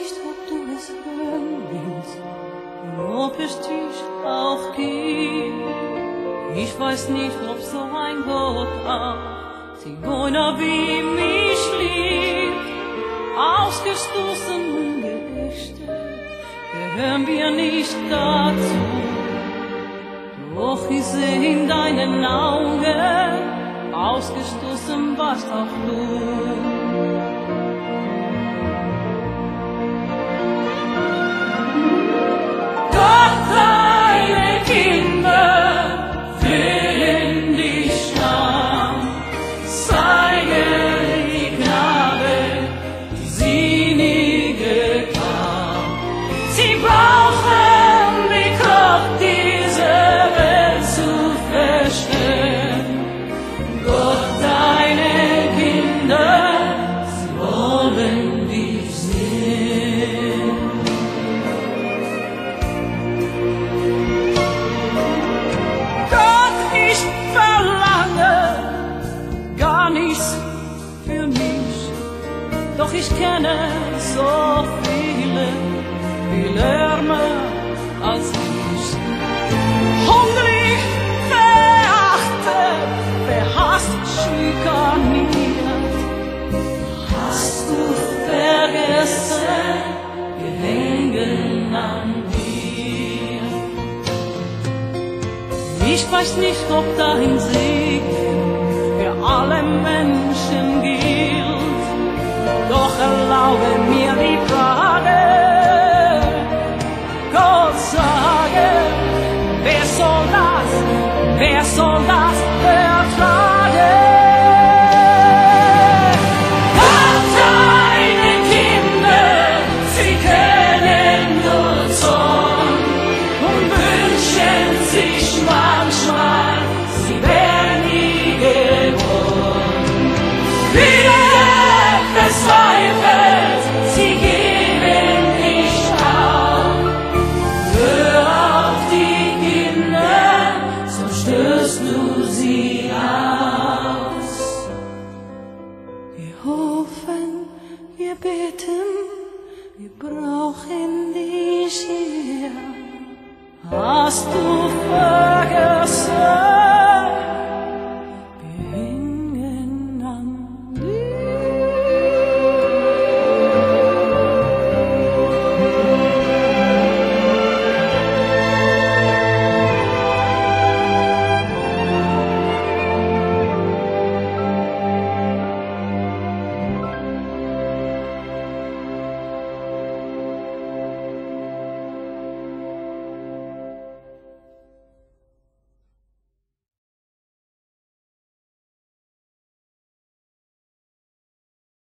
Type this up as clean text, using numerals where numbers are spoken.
nicht, ob du es hören willst und ob es dich auch gibt. Ich weiß nicht, ob so ein Gott auch Zigeuner wie mich liebt. Ausgestoßen Ungerechte gehören wir nicht dazu. Doch ich seh in deinen Augen, ausgestoßen warst auch du. Gott, deine Kinder wählen dich an, zeige die Gnade, die sie nie getan. Sie brauchen die Kraft, diese Welt zu verstehen. Gott, deine Kinder, sie wollen dich sehen. Gott, ich verlange gar nichts für mich, doch ich kenne so viele, viel ärmer als ich. Hungrig, verachtet, verhasst, schikaniert. Hast du vergessen, wir hängen an dir. Ich weiß nicht, ob dein Segen für alle Menschen gilt, doch erlaube mir die Frage, Gott sage, wer soll das ertragen? Gott, deine Kinder, sie kennen nur Zorn und wünschen sich manchmal, sie wären nie geboren. Viele verzweifelt, sie geben nicht auf. Hör auf die Kinder, sonst stößt du sie aus. Wir hoffen, wir beten, wir brauchen dich hier. Hast du vergessen?